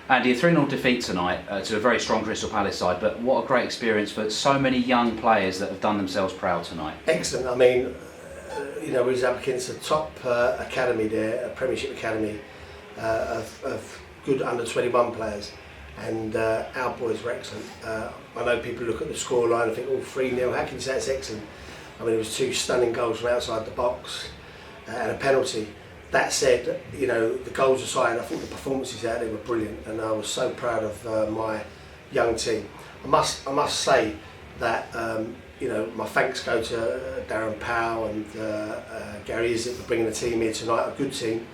Andy, a 3-0 defeat tonight to a very strong Crystal Palace side, but what a great experience for so many young players that have done themselves proud tonight. Excellent. I mean, we was up against a top academy there, a Premiership academy of good under 21 players, and our boys were excellent. I know people look at the scoreline and think, oh, 3-0, how can you say it's excellent? I mean, it was 2 stunning goals from outside the box and a penalty. That said, the goals aside, I think the performances out there were brilliant, and I was so proud of my young team. I must say that my thanks go to Darren Powell and Gary Izzett for bringing the team here tonight, a good team.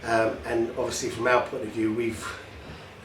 And obviously from our point of view, we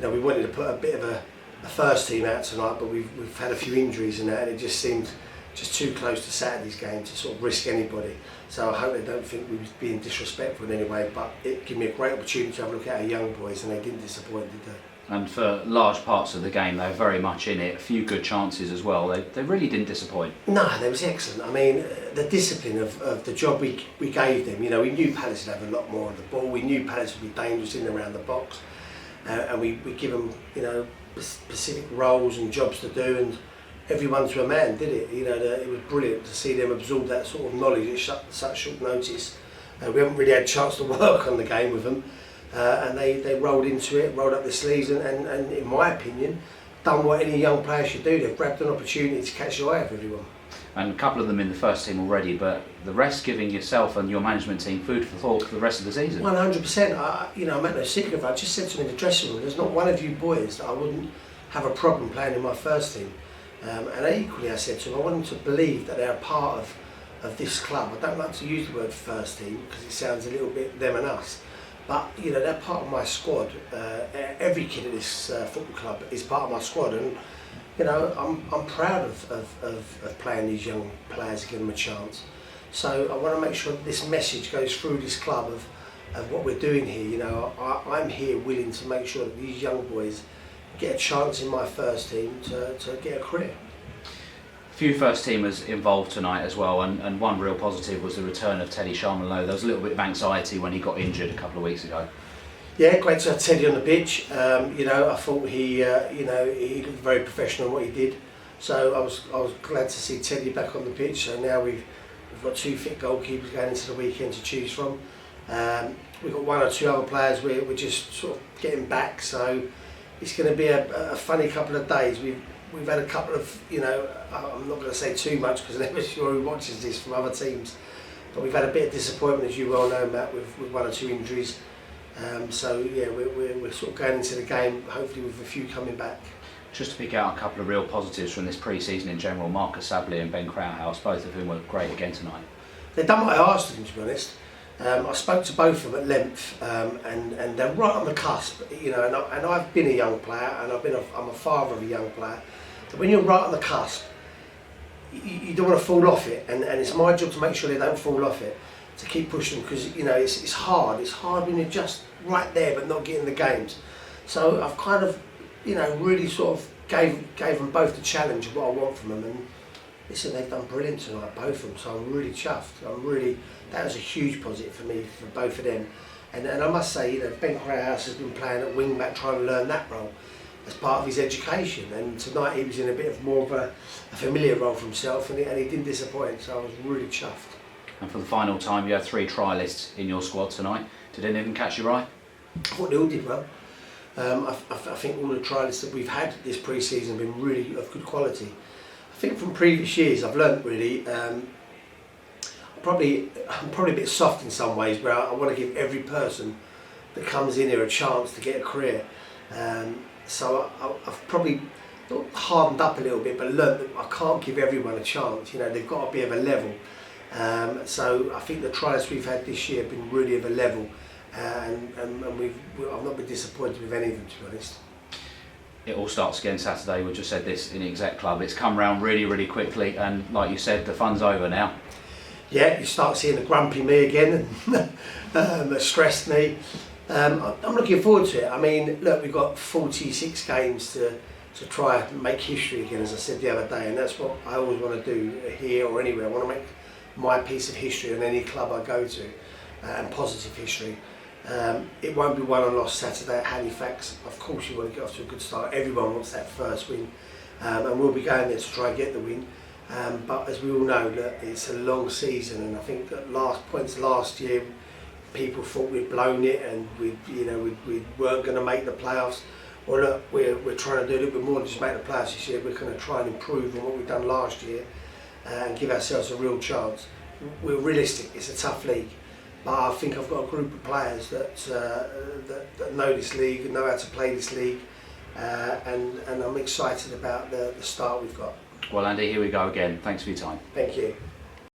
wanted to put a bit of a first team out tonight, but we've had a few injuries and that, and it just seemed just too close to Saturday's game to sort of risk anybody. So I hope they don't think we was being disrespectful in any way, but it gave me a great opportunity to have a look at our young boys, and they didn't disappoint, did they? And for large parts of the game, they were very much in it. A few good chances as well. They really didn't disappoint. No, they was excellent. I mean, the discipline of the job we gave them. We knew Palace would have a lot more on the ball. We knew Palace would be dangerous in and around the box, and we give them specific roles and jobs to do, and everyone to a man did it. It was brilliant to see them absorb that sort of knowledge at such short notice. We haven't really had a chance to work on the game with them. And they rolled into it, rolled up their sleeves, and in my opinion, done what any young player should do. They've grabbed an opportunity to catch the eye of everyone. And a couple of them in the first team already, but the rest giving yourself and your management team food for thought for the rest of the season. 100%. I make no secret of it. I just said to them in the dressing room, there's not one of you boys that I wouldn't have a problem playing in my first team. And equally I said to them, I want them to believe that they're a part of this club. I don't like to use the word first team because it sounds a little bit them and us. But they're part of my squad. Every kid at this football club is part of my squad, and I'm proud of playing these young players and giving them a chance. So I want to make sure that this message goes through this club of what we're doing here. I'm here willing to make sure that these young boys get a chance in my first team to get a career. A few first teamers involved tonight as well, and one real positive was the return of Teddy Sharman-Lowe. There was a little bit of anxiety when he got injured a couple of weeks ago. Yeah, great to have Teddy on the pitch. I thought he looked very professional in what he did. So I was glad to see Teddy back on the pitch. So now we've got 2 fit goalkeepers going into the weekend to choose from. We've got 1 or 2 other players we're just sort of getting back. So it's going to be a funny couple of days. We've had a couple of, I'm not going to say too much because I'm never sure who watches this from other teams, but we've had a bit of disappointment, as you well know, Matt, with 1 or 2 injuries. So yeah, we're sort of going into the game, hopefully with a few coming back. Just to pick out a couple of real positives from this pre-season in general, Marcus Sabley and Ben Krauthouse, both of whom were great again tonight. They've done what I asked them, to be honest. I spoke to both of them at length, and they're right on the cusp. And I've been a young player, and I'm a father of a young player. So when you're right on the cusp, you don't want to fall off it, and it's my job to make sure they don't fall off it, to keep pushing, because it's hard. It's hard when you're just right there but not getting the games. So I've kind of really sort of gave them both the challenge of what I want from them, and listen, they've done brilliant tonight, both of them. So I'm really chuffed. That was a huge positive for me for both of them. And I must say, Ben Krauthouse has been playing at wing back, trying to learn that role as part of his education, and tonight he was in a bit of more of a familiar role for himself, and he didn't disappoint, so I was really chuffed. And for the final time, you had 3 trialists in your squad tonight. Did any of them catch your eye? I thought they all did well. I think all the trialists that we've had this pre-season have been really of good quality. I think from previous years I've learnt really, I'm probably a bit soft in some ways, where I want to give every person that comes in here a chance to get a career. So I've probably hardened up a little bit, but learnt that I can't give everyone a chance. They've got to be of a level. So I think the trials we've had this year have been really of a level, and I've not been disappointed with any of them, to be honest. It all starts again Saturday. We just said this in the exec club. It's come round really, really quickly, and like you said, the fun's over now. Yeah, you start seeing the grumpy me again, and the stressed me. I'm looking forward to it. I mean, look, we've got 46 games to try and make history again, as I said the other day, and that's what I always want to do here or anywhere. I want to make my piece of history in any club I go to, and positive history. It won't be won and lost Saturday at Halifax. Of course you want to get off to a good start. Everyone wants that first win, and we'll be going there to try and get the win. But as we all know, that it's a long season, and I think that last year people thought we'd blown it and we weren't going to make the playoffs. Well, look, we're trying to do a little bit more than just make the playoffs this year. We're going to try and improve on what we've done last year and give ourselves a real chance. We're realistic. It's a tough league, but I think I've got a group of players that know this league and know how to play this league, and I'm excited about the start we've got. Well, Andy, here we go again. Thanks for your time. Thank you.